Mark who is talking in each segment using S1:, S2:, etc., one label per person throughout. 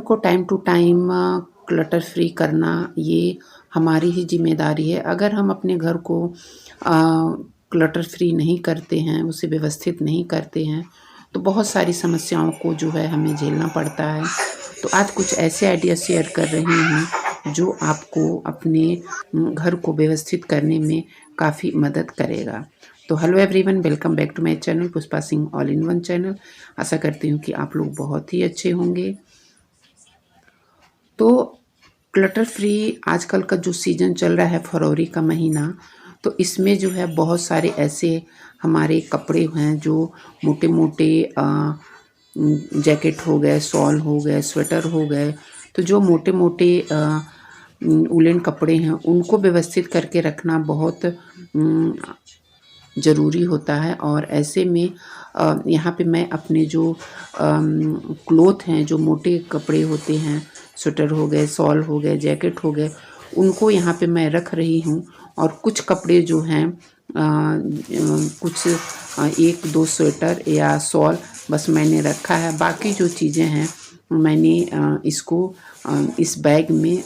S1: को time to time clutter free करना ये हमारी ही ज़िम्मेदारी है। अगर हम अपने घर को क्लटर फ्री नहीं करते हैं, उसे व्यवस्थित नहीं करते हैं, तो बहुत सारी समस्याओं को जो है हमें झेलना पड़ता है। तो आज कुछ ऐसे आइडिया शेयर कर रही हूँ जो आपको अपने घर को व्यवस्थित करने में काफ़ी मदद करेगा। तो hello everyone, welcome back to my channel Pushpa Singh all in one channel. आशा करती हूँ कि आप लोग बहुत ही अच्छे होंगे। तो क्लटर फ्री आजकल का जो सीज़न चल रहा है, फरवरी का महीना, तो इसमें जो है बहुत सारे ऐसे हमारे कपड़े हैं जो मोटे मोटे जैकेट हो गए, शॉल हो गए, स्वेटर हो गए, तो जो मोटे मोटे वूलन कपड़े हैं उनको व्यवस्थित करके रखना बहुत ज़रूरी होता है। और ऐसे में यहाँ पे मैं अपने जो क्लोथ हैं, जो मोटे कपड़े होते हैं, स्वेटर हो गए, शॉल हो गए, जैकेट हो गए, उनको यहाँ पे मैं रख रही हूँ। और कुछ कपड़े जो हैं कुछ 1-2 स्वेटर या शॉल बस मैंने रखा है। बाकी जो चीज़ें हैं मैंने इसको इस बैग में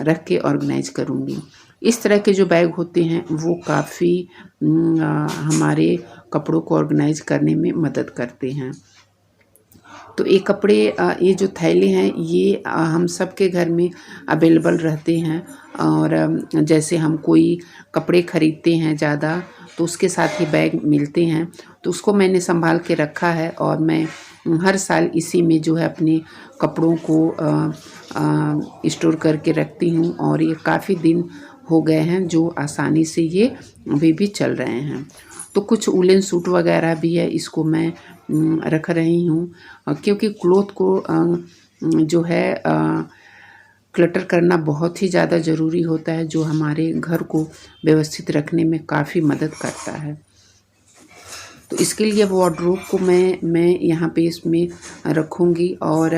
S1: रख के ऑर्गेनाइज करूँगी। इस तरह के जो बैग होते हैं वो काफ़ी हमारे कपड़ों को ऑर्गेनाइज करने में मदद करते हैं। तो ये कपड़े ये जो थैले हैं ये हम सबके घर में अवेलेबल रहते हैं। और जैसे हम कोई कपड़े ख़रीदते हैं ज़्यादा तो उसके साथ ही बैग मिलते हैं, तो उसको मैंने संभाल के रखा है। और मैं हर साल इसी में जो है अपने कपड़ों को स्टोर करके रखती हूँ। और ये काफ़ी दिन हो गए हैं जो आसानी से ये अभी भी चल रहे हैं। तो कुछ वूलन सूट वगैरह भी है, इसको मैं रख रही हूँ क्योंकि क्लोथ को जो है क्लटर करना बहुत ही ज़्यादा ज़रूरी होता है, जो हमारे घर को व्यवस्थित रखने में काफ़ी मदद करता है। तो इसके लिए वार्डरोब को मैं यहाँ पे इसमें रखूँगी। और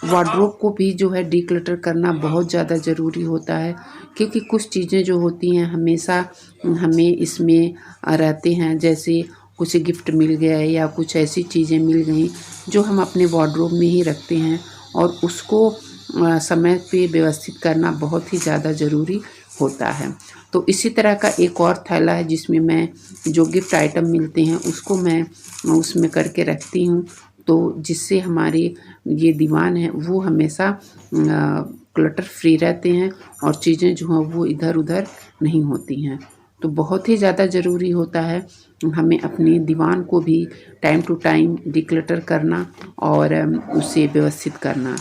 S1: वार्डरोब को भी जो है डीक्लटर करना बहुत ज़्यादा ज़रूरी होता है, क्योंकि कुछ चीज़ें जो होती हैं हमेशा हमें इसमें रहते हैं। जैसे कुछ गिफ्ट मिल गया या कुछ ऐसी चीज़ें मिल गई जो हम अपने वार्डरोब में ही रखते हैं, और उसको समय पे व्यवस्थित करना बहुत ही ज़्यादा ज़रूरी होता है। तो इसी तरह का एक और थैला है जिसमें मैं जो गिफ्ट आइटम मिलते हैं उसको मैं उसमें करके रखती हूँ, तो जिससे हमारे ये दीवान है वो हमेशा क्लटर फ्री रहते हैं और चीज़ें जो हैं वो इधर उधर नहीं होती हैं। तो बहुत ही ज़्यादा ज़रूरी होता है हमें अपने दीवान को भी टाइम टू टाइम डिक्लटर करना और उसे व्यवस्थित करना,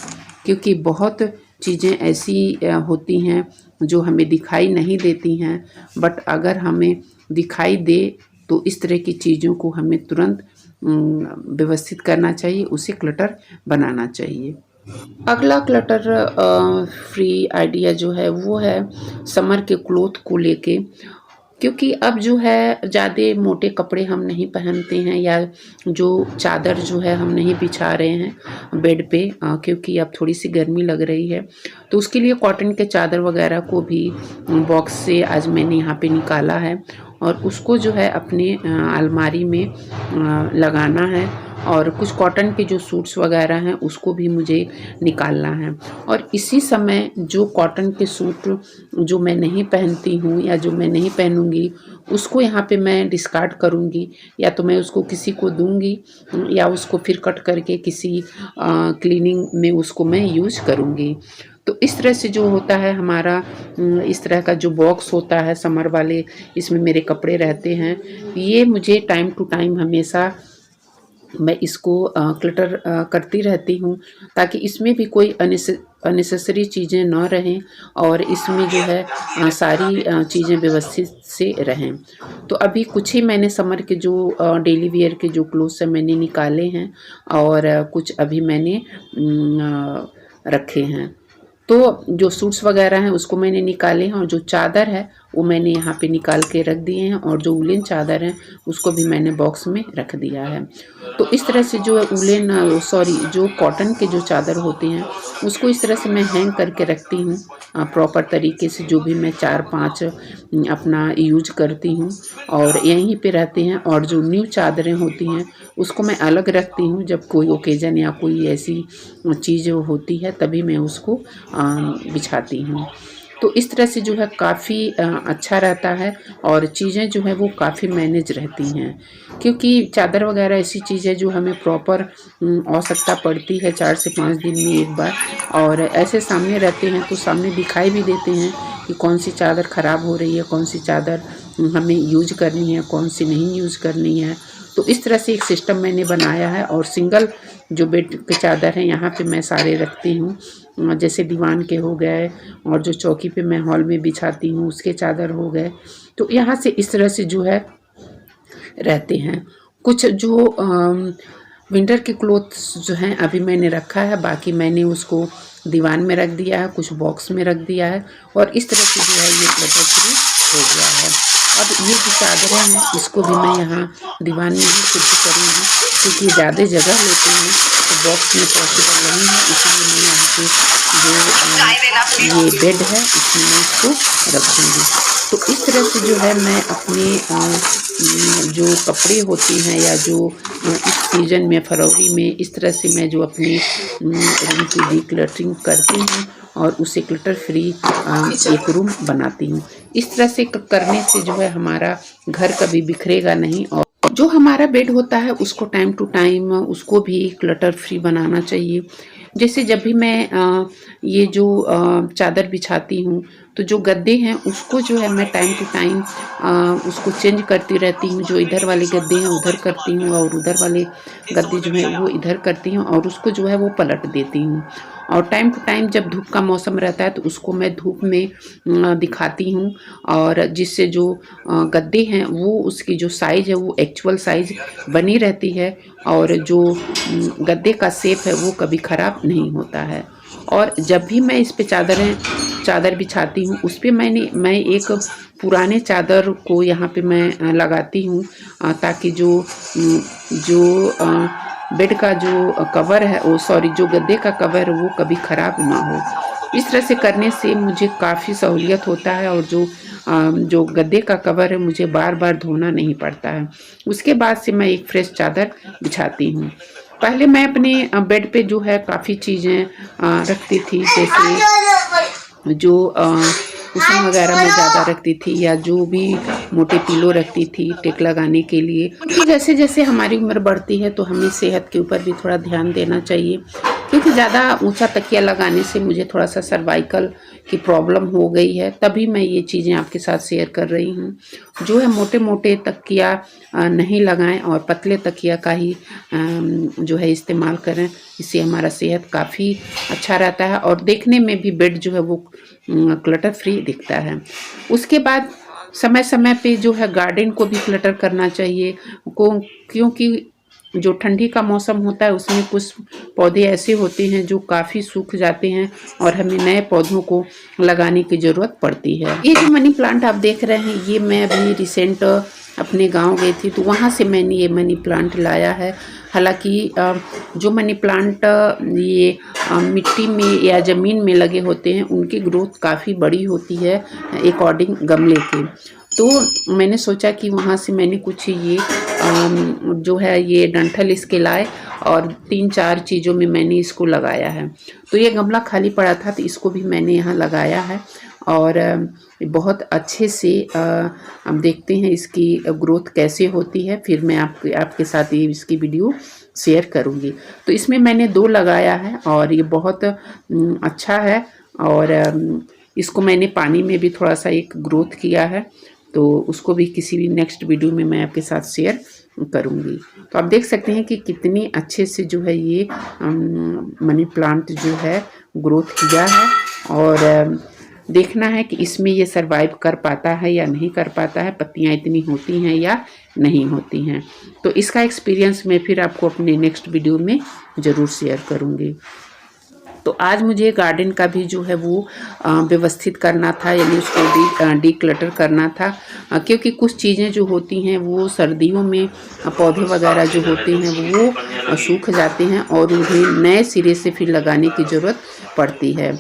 S1: क्योंकि बहुत चीज़ें ऐसी होती हैं जो हमें दिखाई नहीं देती हैं, बट अगर हमें दिखाई दे तो इस तरह की चीज़ों को हमें तुरंत व्यवस्थित करना चाहिए, उसे क्लटर बनाना चाहिए। अगला क्लटर फ्री आइडिया जो है वो है समर के क्लोथ को लेके, क्योंकि अब जो है ज़्यादा मोटे कपड़े हम नहीं पहनते हैं, या जो चादर जो है हम नहीं बिछा रहे हैं बेड पे, क्योंकि अब थोड़ी सी गर्मी लग रही है। तो उसके लिए कॉटन के चादर वगैरह को भी बॉक्स से आज मैंने यहाँ पे निकाला है और उसको जो है अपने अलमारी में लगाना है। और कुछ कॉटन के जो सूट्स वगैरह हैं उसको भी मुझे निकालना है। और इसी समय जो कॉटन के सूट जो मैं नहीं पहनती हूँ या जो मैं नहीं पहनूँगी उसको यहाँ पे मैं डिस्कार्ड करूँगी, या तो मैं उसको किसी को दूँगी या उसको फिर कट करके किसी क्लीनिंग में उसको मैं यूज़ करूँगी। तो इस तरह से जो होता है हमारा इस तरह का जो बॉक्स होता है समर वाले, इसमें मेरे कपड़े रहते हैं, ये मुझे टाइम टू टाइम हमेशा मैं इसको क्लटर करती रहती हूँ, ताकि इसमें भी कोई अननेसेसरी चीज़ें ना रहें और इसमें जो है सारी चीज़ें व्यवस्थित से रहें। तो अभी कुछ ही मैंने समर के जो डेली वियर के जो क्लोथ्स हैं मैंने निकाले हैं, और कुछ अभी मैंने रखे हैं। तो जो सूट्स वगैरह हैं उसको मैंने निकाले हैं, और जो चादर है वो मैंने यहाँ पे निकाल के रख दिए हैं, और जो वुलन चादर है उसको भी मैंने बॉक्स में रख दिया है। तो इस तरह से जो जो कॉटन के जो चादर होते हैं उसको इस तरह से मैं हैंग करके रखती हूँ प्रॉपर तरीके से। जो भी मैं 4-5 अपना यूज करती हूँ और यहीं पे रहते हैं। और जो न्यू चादरें होती हैं उसको मैं अलग रखती हूँ, जब कोई ओकेजन या कोई ऐसी चीज़ होती है तभी मैं उसको बिछाती हूँ। तो इस तरह से जो है काफ़ी अच्छा रहता है, और चीज़ें जो है वो काफ़ी मैनेज रहती हैं, क्योंकि चादर वगैरह ऐसी चीज़ है जो हमें प्रॉपर आवश्यकता पड़ती है 4 से 5 दिन में एक बार। और ऐसे सामने रहते हैं तो सामने दिखाई भी देते हैं कि कौन सी चादर ख़राब हो रही है, कौन सी चादर हमें यूज करनी है, कौन सी नहीं यूज करनी है। तो इस तरह से एक सिस्टम मैंने बनाया है। और सिंगल जो बेड के चादर हैं यहाँ पे मैं सारे रखती हूँ, जैसे दीवान के हो गए, और जो चौकी पे मैं हॉल में बिछाती हूँ उसके चादर हो गए। तो यहाँ से इस तरह से जो है रहते हैं। कुछ जो विंटर के क्लोथ्स जो हैं अभी मैंने रखा है, बाकी मैंने उसको दीवान में रख दिया है, कुछ बॉक्स में रख दिया है, और इस तरह से जो है ये क्लटर फ्री हो गया है। अब ये जो चादरें हैं इसको भी मैं यहाँ दीवान में ही फिट करूँगी, क्योंकि ज़्यादा जगह लेते हैं तो बॉक्स में पॉसिबल नहीं है। इसलिए मैं यहाँ पे जो ये बेड है इसमें मैं इसको रखूँगी। तो इस तरह से जो है मैं अपने जो कपड़े होते हैं या जो इस सीज़न में फरवरी में इस तरह से मैं जो अपने रूम की डिक्लटरिंग करती हूँ और उसे क्लटर फ्री एक रूम बनाती हूँ। इस तरह से करने से जो है हमारा घर कभी बिखरेगा नहीं। और जो हमारा बेड होता है उसको टाइम टू टाइम उसको भी क्लटर फ्री बनाना चाहिए। जैसे जब भी मैं ये जो चादर बिछाती हूँ तो जो गद्दे हैं उसको जो है मैं टाइम टू टाइम उसको चेंज करती रहती हूँ। जो इधर वाले गद्दे हैं उधर करती हूँ, और उधर वाले गद्दे जो है वो इधर करती हूँ, और उसको जो है वो पलट देती हूँ। और टाइम टू टाइम जब धूप का मौसम रहता है तो उसको मैं धूप में दिखाती हूँ, और जिससे जो गद्दे हैं वो उसकी जो साइज़ है वो एक्चुअल साइज़ बनी रहती है, और जो गद्दे का शेप है वो कभी ख़राब नहीं होता है। और जब भी मैं इस पे चादर बिछाती हूँ उस पे मैं एक पुराने चादर को यहाँ पे मैं लगाती हूँ, ताकि जो बेड का जो कवर है जो गद्दे का कवर है वो कभी ख़राब ना हो। इस तरह से करने से मुझे काफ़ी सहूलियत होता है, और जो गद्दे का कवर है मुझे बार बार धोना नहीं पड़ता है। उसके बाद से मैं एक फ्रेश चादर बिछाती हूँ। पहले मैं अपने बेड पे जो है काफ़ी चीज़ें रखती थी, जैसे जो कुशन वगैरह मैं ज़्यादा रखती थी, या जो भी मोटे पिलो रखती थी टेक लगाने के लिए। क्योंकि जैसे जैसे हमारी उम्र बढ़ती है तो हमें सेहत के ऊपर भी थोड़ा ध्यान देना चाहिए, क्योंकि ज़्यादा ऊंचा तकिया लगाने से मुझे थोड़ा सा सर्वाइकल की प्रॉब्लम हो गई है। तभी मैं ये चीज़ें आपके साथ शेयर कर रही हूँ। जो है मोटे मोटे तकिया नहीं लगाएं, और पतले तकिया का ही जो है इस्तेमाल करें। इससे हमारा सेहत काफ़ी अच्छा रहता है, और देखने में भी बेड जो है वो क्लटर फ्री दिखता है। उसके बाद समय समय पे जो है गार्डन को भी क्लटर करना चाहिए, क्योंकि जो ठंडी का मौसम होता है उसमें कुछ पौधे ऐसे होते हैं जो काफ़ी सूख जाते हैं, और हमें नए पौधों को लगाने की ज़रूरत पड़ती है। ये जो मनी प्लांट आप देख रहे हैं ये मैं अभी रिसेंट अपने गांव गई थी तो वहाँ से मैंने ये मनी प्लांट लाया है। हालांकि जो मनी प्लांट ये मिट्टी में या ज़मीन में लगे होते हैं उनकी ग्रोथ काफ़ी बड़ी होती है अकॉर्डिंग गमले के। तो मैंने सोचा कि वहाँ से मैंने कुछ ये जो है ये डंठल इसके लाए, और 3-4 चीज़ों में मैंने इसको लगाया है। तो ये गमला खाली पड़ा था तो इसको भी मैंने यहाँ लगाया है, और बहुत अच्छे से हम देखते हैं इसकी ग्रोथ कैसे होती है। फिर मैं आपके साथ ये इसकी वीडियो शेयर करूँगी। तो इसमें मैंने 2 लगाया है और ये बहुत अच्छा है, और इसको मैंने पानी में भी थोड़ा सा एक ग्रोथ किया है, तो उसको भी किसी भी नेक्स्ट वीडियो में मैं आपके साथ शेयर करूँगी। तो आप देख सकते हैं कि कितनी अच्छे से जो है ये मनी प्लांट जो है ग्रोथ किया है, और देखना है कि इसमें ये सरवाइव कर पाता है या नहीं कर पाता है, पत्तियां इतनी होती हैं या नहीं होती हैं। तो इसका एक्सपीरियंस मैं फिर आपको अपने नेक्स्ट वीडियो में ज़रूर शेयर करूँगी। तो आज मुझे गार्डन का भी जो है वो व्यवस्थित करना था, यानी उसको डीक्लटर करना था, क्योंकि कुछ चीज़ें जो होती हैं वो सर्दियों में पौधे वगैरह जो होते हैं वो सूख जाते हैं और उन्हें नए सिरे से फिर लगाने की ज़रूरत पड़ती है।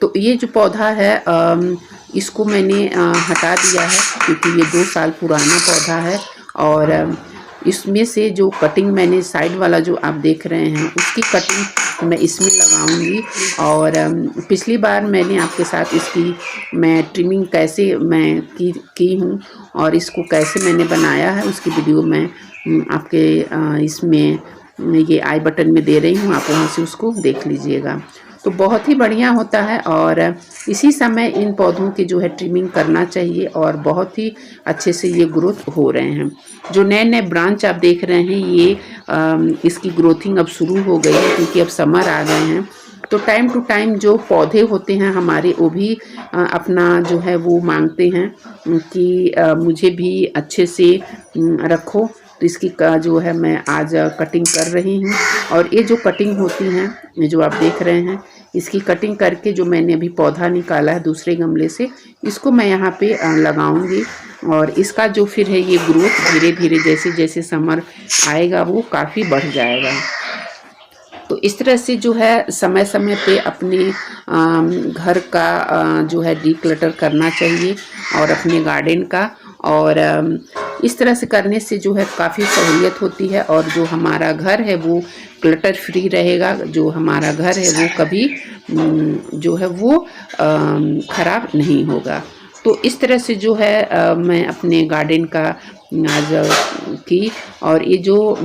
S1: तो ये जो पौधा है इसको मैंने हटा दिया है, क्योंकि ये 2 साल पुराना पौधा है और इसमें से जो कटिंग मैंने साइड वाला जो आप देख रहे हैं उसकी कटिंग मैं इसमें लगाऊंगी। और पिछली बार मैंने आपके साथ इसकी मैं ट्रिमिंग कैसे मैं की हूँ और इसको कैसे मैंने बनाया है उसकी वीडियो मैं आपके इसमें ये आई बटन में दे रही हूँ, आप वहाँ से उसको देख लीजिएगा। तो बहुत ही बढ़िया होता है और इसी समय इन पौधों की जो है ट्रिमिंग करना चाहिए और बहुत ही अच्छे से ये ग्रोथ हो रहे हैं। जो नए नए ब्रांच आप देख रहे हैं ये इसकी ग्रोथिंग अब शुरू हो गई है, क्योंकि अब समर आ गए हैं। तो टाइम टू टाइम जो पौधे होते हैं हमारे वो भी अपना जो है वो मांगते हैं कि मुझे भी अच्छे से रखो। तो इसकी जो है मैं आज कटिंग कर रही हूँ और ये जो कटिंग होती हैं ये जो आप देख रहे हैं इसकी कटिंग करके जो मैंने अभी पौधा निकाला है दूसरे गमले से, इसको मैं यहाँ पे लगाऊंगी और इसका जो फिर है ये ग्रोथ धीरे धीरे जैसे जैसे समर आएगा वो काफ़ी बढ़ जाएगा। तो इस तरह से जो है समय समय पे अपने घर का जो है डीक्लटर करना चाहिए और अपने गार्डन का, और इस तरह से करने से जो है काफ़ी सहूलियत होती है और जो हमारा घर है वो क्लटर फ्री रहेगा। जो हमारा घर है वो कभी जो है वो ख़राब नहीं होगा। तो इस तरह से जो है मैं अपने गार्डन का आज की, और ये जो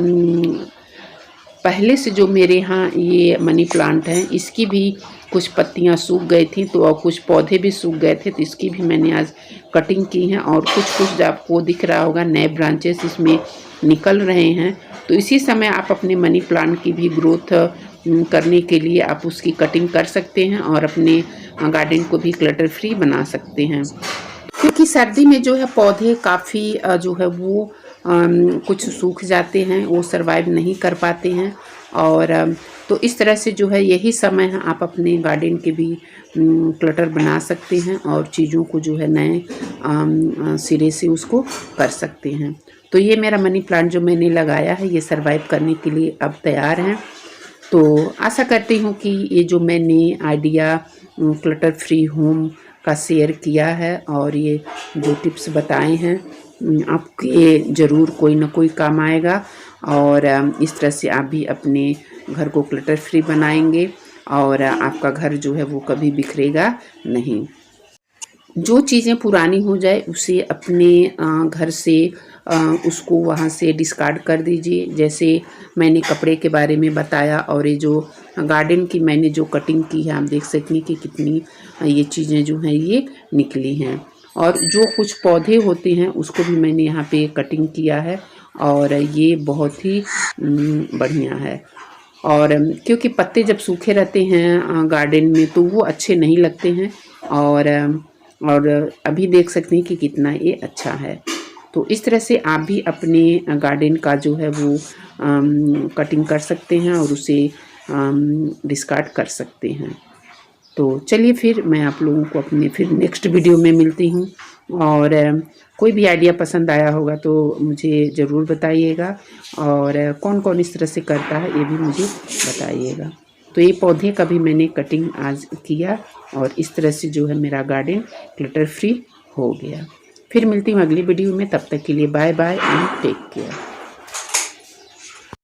S1: पहले से जो मेरे यहाँ ये मनी प्लांट हैं इसकी भी कुछ पत्तियाँ सूख गई थी तो और कुछ पौधे भी सूख गए थे, तो इसकी भी मैंने आज कटिंग की है और कुछ कुछ आपको दिख रहा होगा नए ब्रांचेस इसमें निकल रहे हैं। तो इसी समय आप अपने मनी प्लांट की भी ग्रोथ करने के लिए आप उसकी कटिंग कर सकते हैं और अपने गार्डन को भी क्लटर फ्री बना सकते हैं। क्योंकि सर्दी में जो है पौधे काफ़ी जो है वो कुछ सूख जाते हैं, वो सरवाइव नहीं कर पाते हैं। और तो इस तरह से जो है यही समय है आप अपने गार्डन के भी क्लटर बना सकते हैं और चीज़ों को जो है नए सिरे से उसको कर सकते हैं। तो ये मेरा मनी प्लांट जो मैंने लगाया है ये सरवाइव करने के लिए अब तैयार हैं। तो आशा करती हूँ कि ये जो मैंने आइडिया क्लटर फ्री होम का शेयर किया है और ये जो टिप्स बताए हैं आपके ज़रूर कोई ना कोई काम आएगा और इस तरह से आप भी अपने घर को क्लटर फ्री बनाएंगे और आपका घर जो है वो कभी बिखरेगा नहीं। जो चीज़ें पुरानी हो जाए उसे अपने घर से उसको वहाँ से डिस्कार्ड कर दीजिए। जैसे मैंने कपड़े के बारे में बताया और ये जो गार्डन की मैंने जो कटिंग की है आप देख सकें कि कितनी ये चीज़ें जो हैं ये निकली हैं। और जो कुछ पौधे होते हैं उसको भी मैंने यहाँ पे कटिंग किया है और ये बहुत ही बढ़िया है। और क्योंकि पत्ते जब सूखे रहते हैं गार्डन में तो वो अच्छे नहीं लगते हैं और अभी देख सकते हैं कि कितना ये अच्छा है। तो इस तरह से आप भी अपने गार्डन का जो है वो कटिंग कर सकते हैं और उसे डिस्कार्ड कर सकते हैं। तो चलिए फिर मैं आप लोगों को अपने फिर नेक्स्ट वीडियो में मिलती हूँ और कोई भी आइडिया पसंद आया होगा तो मुझे ज़रूर बताइएगा और कौन कौन इस तरह से करता है ये भी मुझे बताइएगा। तो ये पौधे का भी मैंने कटिंग आज किया और इस तरह से जो है मेरा गार्डन क्लटर फ्री हो गया। फिर मिलती हूँ अगली वीडियो में, तब तक के लिए bye bye and take care.